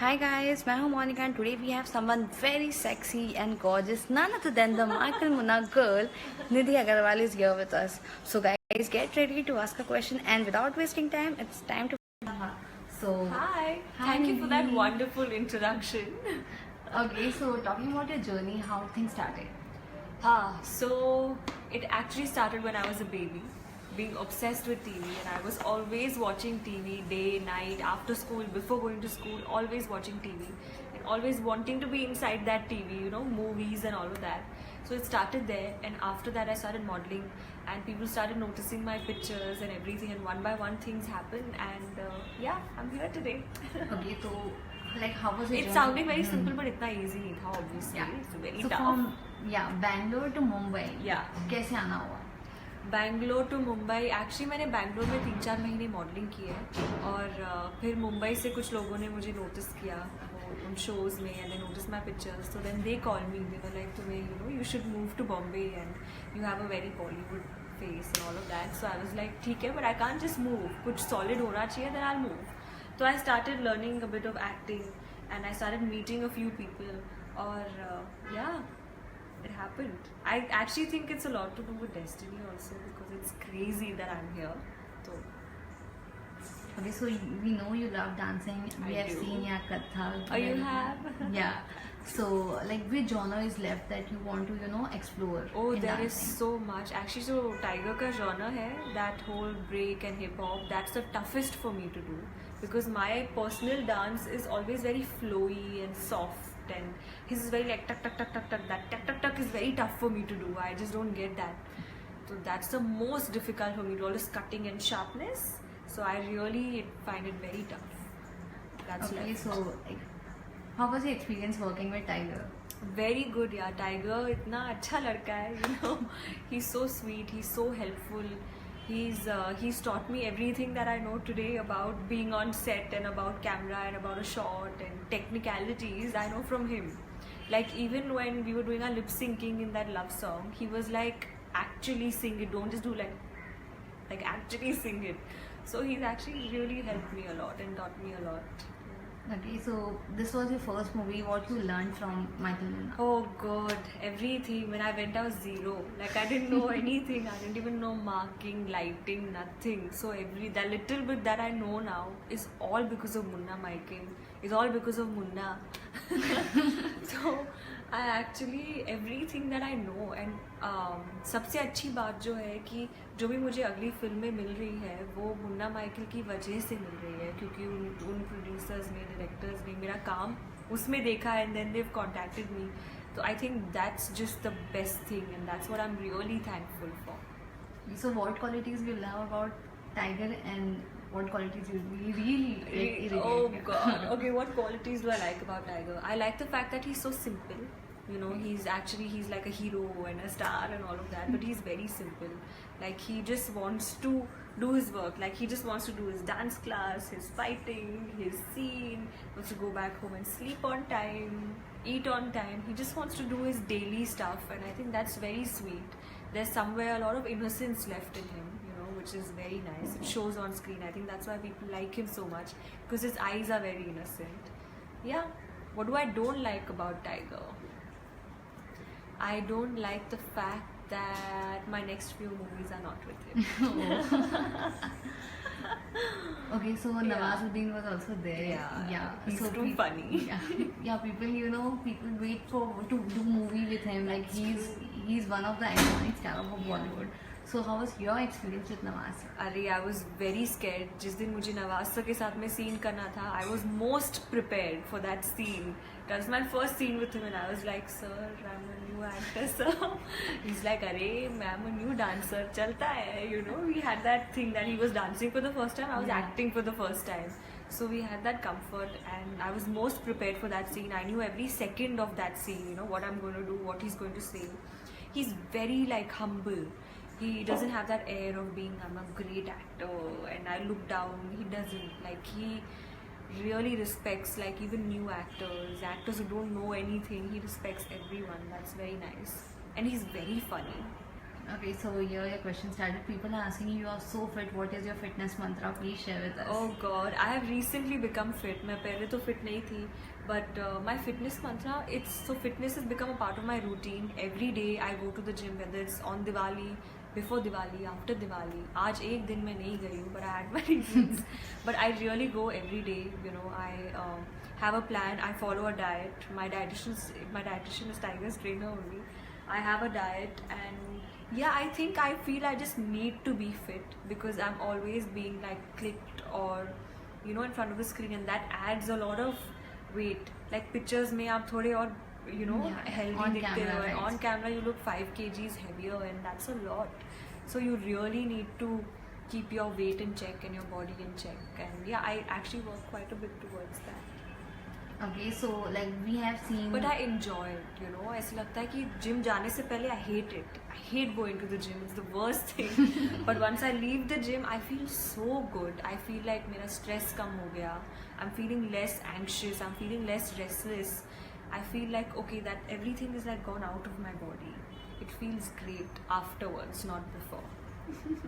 Hi guys, मैं हूँ Monica and today we have someone very sexy and gorgeous, none other than the Michael Munna girl, Nidhi Agarwal is here with us. So guys, get ready to ask a question and without wasting time, it's time to. So Hi, Hi, thank you for that Nidhi. wonderful introduction. Okay, so talking about your journey, how things started. So it actually started when I was a baby, being obsessed with TV, and I was always watching TV day, night, after school, before going to school, always watching TV, and always wanting to be inside that TV, movies and all of that. So it started there, and after that, I started modeling, and people started noticing my pictures and everything, and one by one, things happened, and yeah, I'm here today. Okay, so like how was your It's journey? sounding very simple, but इतना easy नहीं था, obviously. Yeah. It's very So tough. from Bangalore to Mumbai. Yeah. कैसे आना हुआ? Bangalore to Mumbai actually मैंने बैंगलोर में 3-4 महीने modelling की है और फिर मुंबई से कुछ लोगों ने मुझे नोटिस किया उन शोज़ में and they notice my pictures तो then they call me they were like तुम्हें you should move to Bombay and you have a very Bollywood face and all of that so I was like ठीक है but I can't just move कुछ solid होना चाहिए then I move तो I started learning a bit of acting and I started meeting a few people और या it happened. I actually think it's a lot to do with destiny also because it's crazy that I'm here. So Okay, so we know you love dancing. We I have do. seen your Kathak. oh, you have? Yeah. So, like, which genre is left that you want to, explore? Oh, in there is dancing? so much. Actually, so Tiger ka genre hai, that whole break and hip hop, that's the toughest for me to do because my personal dance is always very flowy and soft and his is very like tuck tuck tuck tuck tuck. That tuck tuck tuck is very tough for me to do. I just don't get that. So that's the most difficult for me to always cutting and sharpness. So I really find it very tough. That's Okay, left. so, like, how was your experience working with Tiger? Very good यार tiger इतना अच्छा लड़का है he's so sweet, he's so helpful, he's taught me everything that I know today about being on set and about camera and about a shot and technicalities I know from him. Like even when we were doing our lip syncing in that love song, he was like actually sing it, don't just do like actually sing it. So he's actually really helped me a lot and taught me a lot. Okay, so this was your first movie. What you learned from Michael Munna? Oh god, everything. When I went, I was zero. Like I didn't know anything. I didn't even know marking, lighting, nothing. So that little bit that I know now is all because of Munna Michael. Is all because of Munna. So I actually everything that I know and सबसे अच्छी बात जो है कि जो भी मुझे अगली फिल्म में मिल रही है वो मुन्ना माइकल की वजह से मिल रही है क्योंकि उन प्रोड्यूसर्स ने डायरेक्टर्स ने मेरा काम उसमें देखा एंड देन देव कॉन्टैक्टेड मी तो I think that's just the best thing and that's what I am really thankful for. So, what qualities you love about Tiger and what qualities you really irritate? Oh god. Okay, what qualities do I like about Tiger? I like the fact that he's so simple. He's like a hero and a star and all of that, but he's very simple. Like he just wants to do his work. Like he just wants to do his dance class, his fighting, his scene, wants to go back home and sleep on time, eat on time. He just wants to do his daily stuff and I think that's very sweet. There's somewhere a lot of innocence left in him, which is very nice. It shows on screen. I think that's why people like him so much because his eyes are very innocent. Yeah. What do I don't like about Tiger? I don't like the fact that my next few movies are not with him. Okay, so Yeah. Nawazuddin was also there. Yeah, he's so too funny. Yeah, people wait to do movie with him. Like he's one of the iconic star of Bollywood. So how was your experience with Nawaz? अरे I was very scared जिस दिन मुझे Nawaz sir के साथ में scene करना था I was most prepared for that scene that was my first scene with him and I was like sir I am a new actor sir is like अरे मैं एम अ न्यू डांसर चलता है we had that thing that he was dancing for the first time I was acting for the first time so we had that comfort and I was most prepared for that scene. I knew every second of that scene, what I'm going to do, what he's going to say. He's very like humble. He doesn't have that air of being I'm a great actor and I look down. He doesn't. Like he really respects like even new actors who don't know anything. He respects everyone. That's very nice and he's very funny. Okay, so here your question started. People are asking you, you are so fit. What is your fitness mantra? Please share with us. Oh God, I have recently become fit. मैं पहले तो fit नहीं थी, but my fitness mantra, fitness has become a part of my routine. Every day I go to the gym, whether it's on Diwali, before Diwali, after Diwali. आज एक दिन मैं नहीं गई हूँ, but I had my reasons. But I really go every day. You know, I have a plan. I follow a diet. My dietitian is Tiger's trainer only. I have a diet, and yeah, I feel I just need to be fit because I'm always being like clicked or in front of a screen, and that adds a lot of weight. Like pictures में आप थोड़े और healthy on दिखते camera, हो, and right. on camera you look 5 kgs heavier, and that's a lot. So you really need to keep your weight in check and your body in check, and yeah, I actually work quite a bit towards that. Okay, so like we have seen. But I enjoy it, ऐसा लगता है कि gym जाने से पहले I hate it. I hate going to the gym. It's the worst thing. But once I leave the gym, I feel so good. I feel like मेरा stress कम हो गया. I'm feeling less anxious. I'm feeling less restless. I feel like okay, that everything is like gone out of my body. It feels great afterwards, not before.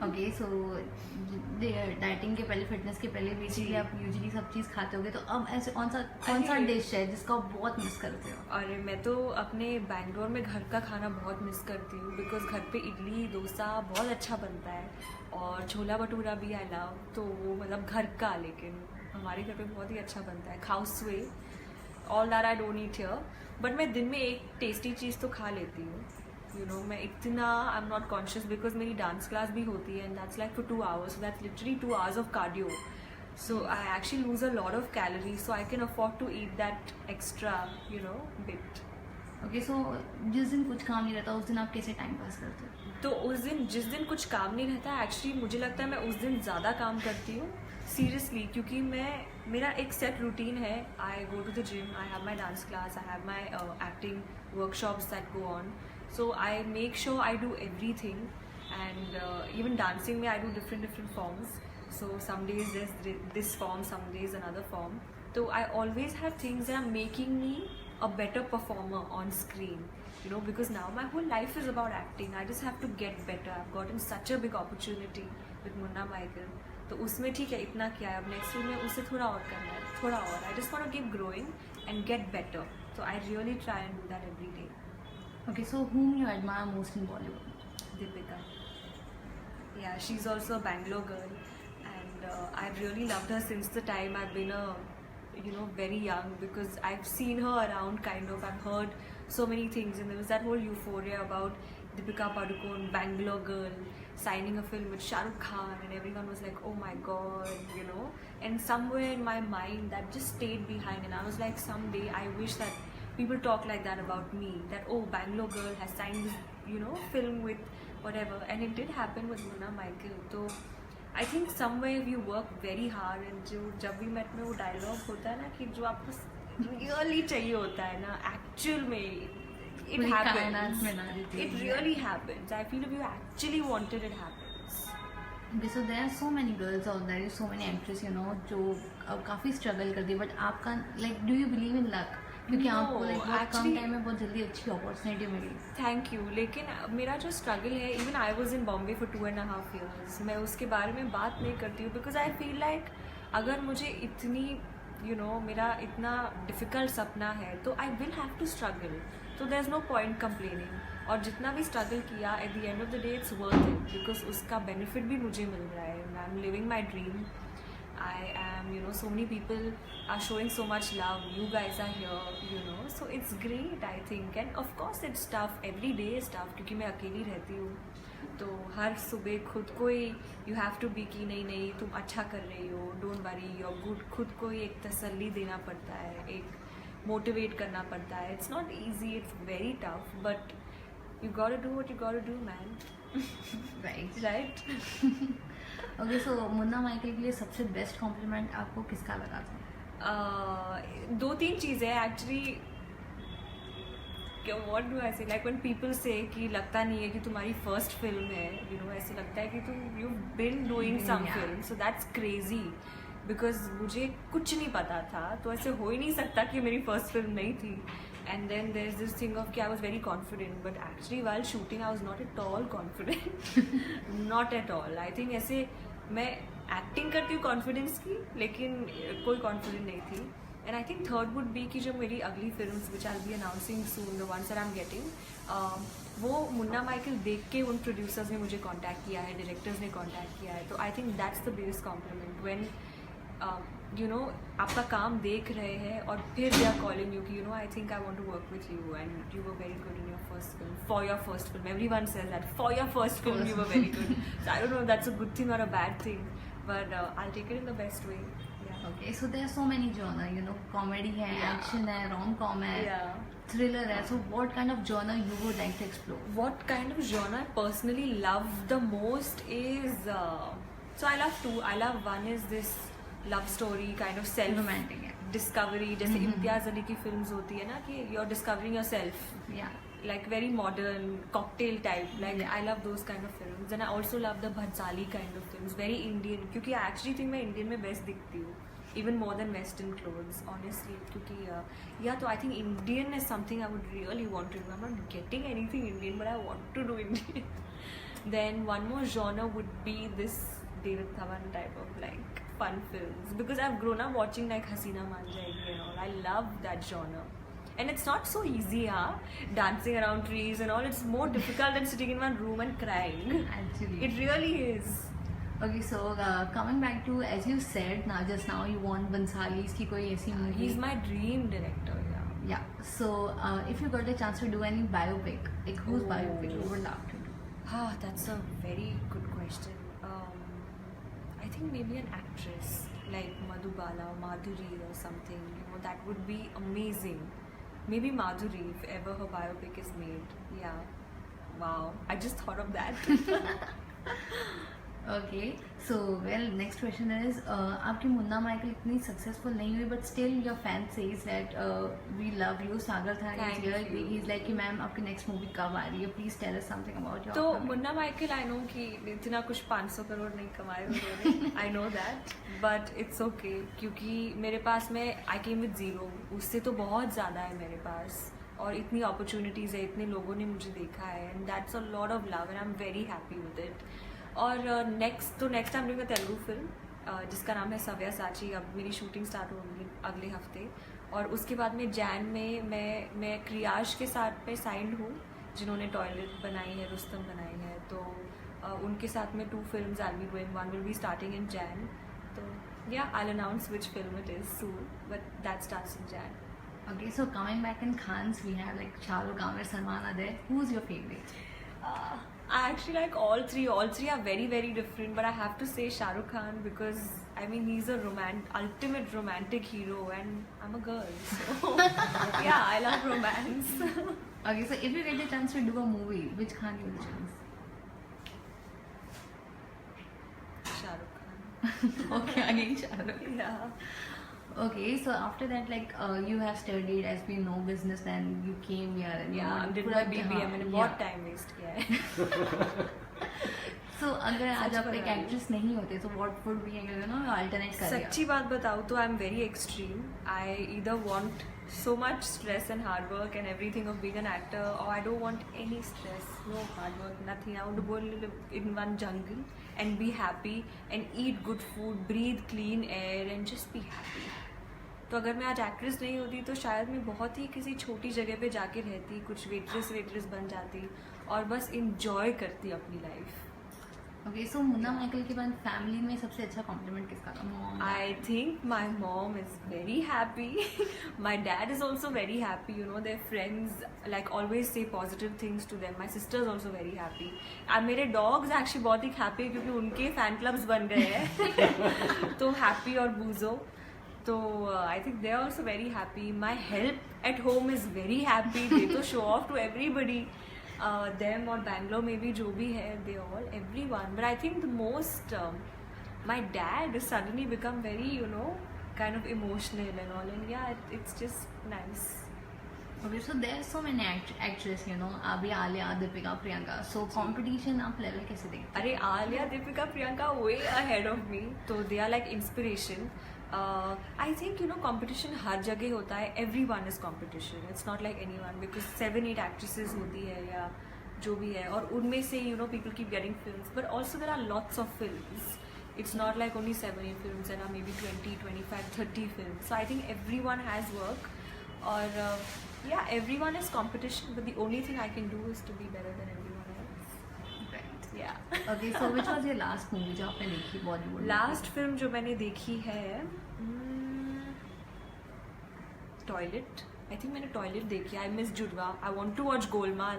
Okay so dieting के पहले, fitness के पहले basically जी। आप usually सब चीज़ खाते होगे, तो अब ऐसे कौन सा अरे। डिश है जिसको आप बहुत मिस करते हो? अरे मैं तो अपने बैंगलोर में घर का खाना बहुत मिस करती हूँ, बिकॉज घर पे इडली डोसा बहुत अच्छा बनता है, और छोला भटूरा भी आई लव, तो वो मतलब घर का, लेकिन हमारे घर पे बहुत ही अच्छा बनता है. Cows whey all that I don't eat here, but मैं दिन में एक टेस्टी चीज़ तो खा लेती हूँ. मैं इतना I am not conscious because मेरी डांस क्लास भी होती है, and that's like for 2 hours, so that's literally 2 hours of cardio. So I actually lose a lot of calories, so I can afford to eat that extra, bit. Okay so जिस दिन कुछ काम नहीं रहता उस दिन आप कैसे टाइम पास करते हो? तो जिस दिन कुछ काम नहीं रहता, एक्चुअली मुझे लगता है मैं उस दिन ज़्यादा काम करती हूँ, सीरियसली, क्योंकि मेरा एक सेट रूटीन है. I go to the gym, I have my dance class, I have my acting workshops that go on. So I make sure I do everything, and even dancing में I do different forms. So some days there's this form, some days another form. So I always have things that are making me a better performer on screen. Because now my whole life is about acting. I just have to get better. I've gotten such a big opportunity with Munna Michael. तो उसमें ठीक है, इतना किया है, अब next week में उससे थोड़ा और करना है, थोड़ा और. I just want to keep growing and get better. So I really try and do that every day. Okay, so whom you admire most in Bollywood? Deepika. Yeah, she's also a Bangalore girl, and I've really loved her since the time I've been very young, because I've seen her around kind of. I've heard so many things, and there was that whole euphoria about Deepika Padukone, Bangalore girl, signing a film with Shah Rukh Khan, and everyone was like, oh my god, and somewhere in my mind that just stayed behind, and I was like, someday I wish that people talk like that about me, that oh, Bangalore girl has signed this film with whatever, and it did happen with Munna Michael. So I think somewhere if you work very hard, and जब भी met में वो dialogue होता है ना कि जो आपको रियली चाहिए होता है ना, एक्चुअल में it पूरी happens. कायनात में डाल देती है। It really happens. I feel if you actually want it, it happens. Okay, so there are so many girls out there, so many actresses, जो काफ़ी स्ट्रगल करती है, बट आपका like do you believe in luck? क्योंकि No, आपको like बहुत कम actually- time में बहुत जल्दी अच्छी अपॉर्चुनिटी मिली. Thank you. लेकिन मेरा जो स्ट्रगल है, even I was in Bombay for 2.5 years, मैं उसके बारे में बात नहीं करती हूँ, बिकॉज आई फील लाइक अगर मुझे इतनी मेरा इतना डिफ़िकल्ट सपना है, तो I will have to struggle. तो there is no point complaining. और जितना भी स्ट्रगल किया, at the end of the day it's worth it, because उसका बेनिफिट भी मुझे मिल रहा है. I am living my dream. I am, so many people are showing so much love. You guys are here, so it's great, I think. And of course it's tough. Every day is tough क्योंकि मैं अकेली रहती हूँ. तो हर सुबह खुद को ही you have to be कि नहीं तुम अच्छा कर रही हो, don't worry, you're good. खुद को ही एक तसल्ली देना पड़ता है, एक मोटिवेट करना पड़ता है. It's not easy, it's very tough, but you gotta do what you gotta do, man. Right? Okay, so Munna Michael के लिए सबसे बेस्ट कॉम्प्लीमेंट आपको किसका लगा था? 2-3 चीज़ें एक्चुअली. व्हाट डू आई से, लाइक व्हेन पीपल से कि लगता नहीं है कि तुम्हारी फर्स्ट फिल्म है, ऐसे लगता है कि तुम you been doing some Yeah. Film, so that's crazy, because मुझे कुछ नहीं पता था, तो ऐसे हो ही नहीं सकता कि मेरी फर्स्ट फिल्म नहीं थी. And then there's this thing of कि I was very confident, but actually while shooting I was not at all confident. Not at all. I think ऐसे मैं एक्टिंग करती हूँ कॉन्फिडेंस की, लेकिन कोई कॉन्फिडेंट नहीं थी. And I think third would be कि जो मेरी अगली film which I B announcing soon, the ones that I am getting, वो मुन्ना माइकल देख के उन प्रोड्यूसर्स ने मुझे कॉन्टैक्ट किया है, डायरेक्टर्स ने कॉन्टैक्ट किया है. तो I think that's the biggest compliment when you know आपका काम देख रहे हैं और फिर दे आर कॉलिंग यू कि you know I think I want to work with you and you were very good in your first film, for your first film. Everyone says that for your first film you were very good. So I don't know that's a good thing और a bad thing, but I'll take it in the best way. Yeah. Okay, so there are so many genre, you know, comedy hai, Yeah. action hai, rom-com hai, Yeah. thriller hai. So what kind of genre you would like to explore? What kind of genre I personally love the most is so I love two. I love one is this love story kind of self Romantic hai. discovery, जैसे इम्तियाज अली की films होती है ना कि you're discovering yourself. Yeah. Like very modern cocktail type, like Yeah. I love those kind of films. And I also love the Bhansali kind of films, very Indian, क्योंकि I actually think मैं Indian में best दिखती हूँ, even more than Western clothes, honestly. क्योंकि yeah, तो I think Indian is something I would really want to do. I'm not getting anything Indian, but I want to do Indian. Then one more genre would be this David Dhawan type of like fun films, because I've grown up watching like Hasina Man Jayegi and all. I love that genre. And it's not so easy, dancing around trees and all. It's more difficult than sitting in one room and crying. Actually. It really is. Okay, so coming back to, as you said now, just now you want Bansali's की कोई ऐसी movie. He's my dream director, yeah. Yeah. So if you got a chance to do any biopic, like whose Oh. biopic you would love to do? That's a very good question. I think maybe an actress like Madhubala or Madhuri or something. You know, that would be amazing. Maybe Madhuri, if ever her biopic is made. Yeah. Wow. I just thought of that. Okay, so well, next question is, आपकी Munna Michael इतनी successful नहीं हुई, but still your fan says that we love you. Sagar था Thank you. He is like कि ma'am आपकी next movie कब आ रही है, please tell us something about your. तो मुन्ना माइकल, आई नो कि इतना कुछ 500 करोड़ नहीं कमाए उन्होंने, I know that, but it's okay, क्योंकि मेरे पास में आई केम विद जीरो, उससे तो बहुत ज़्यादा है मेरे पास, और इतनी अपॉर्चुनिटीज़ है, इतने लोगों ने मुझे देखा है, and that's a lot of love and I am very happy with it. और next time doing a Telugu film जिसका नाम है सव्या साची. अब मेरी शूटिंग स्टार्ट होगी अगले हफ्ते, और उसके बाद में जैन में मैं क्रियाश के साथ में साइंड हूँ, जिन्होंने टॉयलेट बनाई है, रुस्तम बनाई है. तो उनके साथ में 2 films I'll be doing. One will be starting in Jan. So yeah, I'll announce which film it is soon, but that starts in Jan. Okay, so coming back in Khans, we have like Shah Rukh, Amir, Salman are there. Who's your favorite? I actually like all three. All three are very, very different, but I have to say Shah Rukh Khan, because I mean he's a ultimate romantic hero, and I'm a girl, so yeah, I love romance. Okay, so if you get the chance to do a movie, which Khan you will choose? Shah Rukh Khan. Okay, again Shah Rukh. Yeah. Okay, so after that, like you have studied as we know business, then you came here and you Yeah, want did पूरा my BBA. मैंने बहुत yeah. Time waste किया है. So अगर आज सच आप एक बता रही एक्ट्रेस नहीं होते, तो what would be you know alternate career? सच्ची बात बताऊँ तो आई am very extreme. I either want so much stress and hard work and everything of being an actor, or I don't want any stress, no hard work, nothing. I want to go live in one jungle and be happy and eat good food, breathe clean air and just be happy. तो अगर मैं आज actress नहीं होती तो शायद मैं बहुत ही किसी छोटी जगह पे जाके रहती, कुछ वेट्रेस बन जाती और बस इंजॉय करती अपनी life. Okay, so Munna Michael के बाद फैमिली में सबसे अच्छा कॉम्प्लीमेंट किसका था? Mom, I think my mom is very happy. My dad is also very happy. You know, their friends like always say positive things to them. My sister is also very happy. And मेरे dogs actually बहुत ही happy है क्योंकि उनके fan clubs बन गए हैं. तो happy और बूजो. तो I think they are also very happy. My help at home is very happy. They तो show off to everybody. Them or Bangalore maybe जो भी है, they all, everyone. But I think the most, my dad has suddenly become very, you know, kind of emotional and all. And yeah, it's just nice. Okay, so there are so many actresses, you know, अभी Alia, Deepika, Priyanka. So competition आप level कैसे देखते अरे Alia, Deepika, Priyanka way ahead of me. तो they are like inspiration. I think, you know, competition हर जगह होता है. Everyone is competition. It's not like anyone because 7-8 actresses होती है या जो भी है और उनमें से you know people keep getting films. But also there are lots of films. It's not like only 7-8 films. There are maybe 20, 25, 30 films. So I think everyone has work. Or yeah, everyone is competition. But the only thing I can do is to be better than everyone else. Right. Yeah. Okay, so which was your last movie जो आपने देखी Bollywood? Last film जो मैंने देखी है toilet. I think मैंने toilet देखी. I miss Judwaa. I want to watch Golmaal.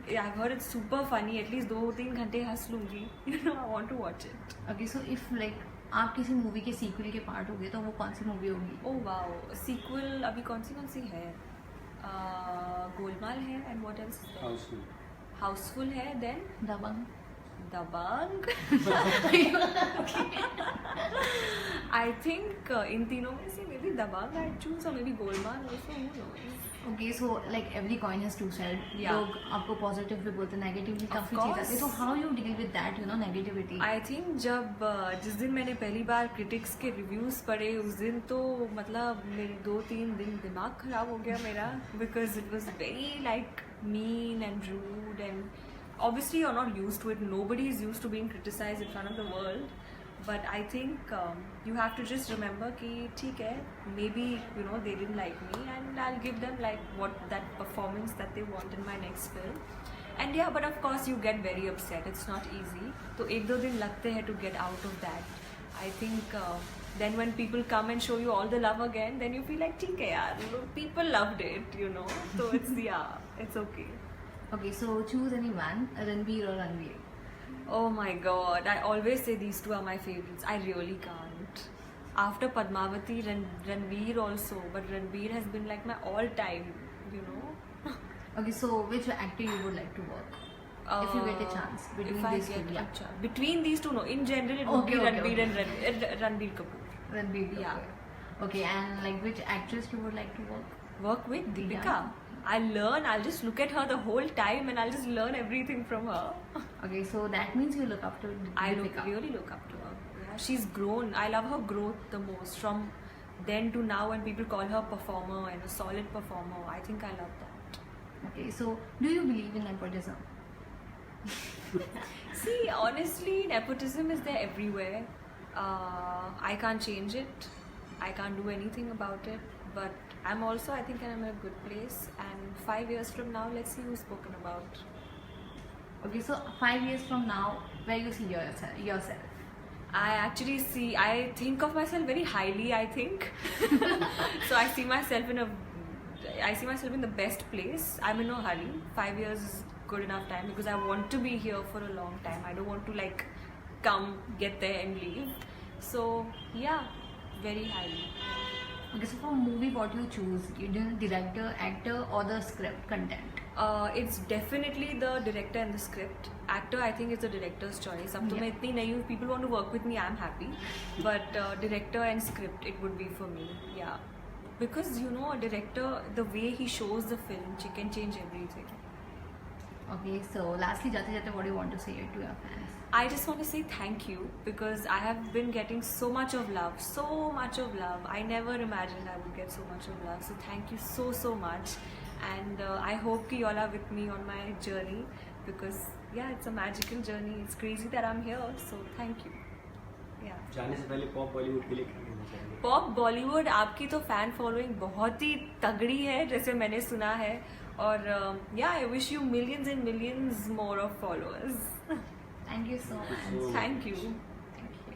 I heard it's super funny. At least 2-3 घंटे हंस लूंगी. You know I want to watch it. Okay, so if like आप किसी मूवी के सीक्वल के पार्ट हो गए तो वो कौन सी मूवी होगी? Oh wow. सीक्वल अभी कौन सी है? गोलमाल है एंड व्हाट एल्स? हाउसफुल है. Then Dabangg. Dabangg. I think in तीनों में से may be Dabangg I choose और may be Golmaal also. Okay, so like every coin has two sides. Yeah. लोग आपको पॉजिटिव भी बोलते हैं, नेगेटिवली काफी course. चीज़ आती है. So how you deal with that, you know, negativity? I think जब जिस दिन मैंने पहली बार क्रिटिक्स के रिव्यूज पढ़े उस दिन तो मतलब मेरे 2-3 दिन दिमाग खराब हो गया मेरा because it was very like mean and rude and obviously you're not used to it. Nobody is used to being criticized in front of the world. But I think you have to just remember कि ठीक है, maybe you know they didn't like me and I'll give them like what that performance that they want in my next film. And yeah, but of course you get very upset. It's not easy. तो 1-2 दिन लगते हैं to get out of that. I think then when people come and show you all the love again, then you feel like ठीक है यार, you know, people loved it, you know. So it's yeah, it's okay. Okay, so choose any one, Ranbir or Ranveer. Oh my god, I always say these two are my favorites. I really can't. After Padmavati, Ranveer also, but Ranveer has been like my all-time, you know. Okay, so which actor you would like to work? If you get a chance between if I these get two, a chance. Between these two, no. In general, it would be Ranveer and Ranbir Kapoor. Ranbir Kapoor. Yeah. Okay, and like which actress you would like to work? Work with Deepika. Yeah. I'll just look at her the whole time and I'll just learn everything from her. Okay, so that means you look up to Deepika. I really look up to her. Yeah, she's grown. I love her growth the most from then to now when people call her performer and a solid performer. I think I love that. Okay, so do you believe in nepotism? See, honestly, nepotism is there everywhere. I can't change it. I can't do anything about it. But I'm also, I think I'm in a good place. And 5 years from now, let's see who's spoken about. Okay, so 5 years from now, where you see yourself? I think of myself very highly, I think. So I see myself in the best place. I'm in no hurry. 5 years is good enough time because I want to be here for a long time. I don't want to like come, get there and leave. So yeah, very highly. Okay, so for a movie, what you choose? You do director, actor, or the script content? It's definitely the director and the script. Actor, I think it's the director's choice. अब तो मैं इतनी नहीं हूँ. People want to work with me, I'm happy. But director and script, it would be for me. Yeah, because you know, a director, the way he shows the film, she can change everything. Okay, so lastly, jate jate, what do you want to say to your fans? I just want to say thank you because I have been getting so much of love. I never imagined I would get so much of love. So thank you so much. And I hope you all are with me on my journey because yeah, it's a magical journey. It's crazy that I'm here. So thank you. Yeah. जाने से पहले pop Bollywood के लिए क्या कहना चाहेंगे? Pop Bollywood आपकी तो फैन फॉलोइंग बहुत ही तगड़ी है जैसे मैंने सुना है और yeah, I wish you millions and millions more of followers. Thank you so much. Thank you.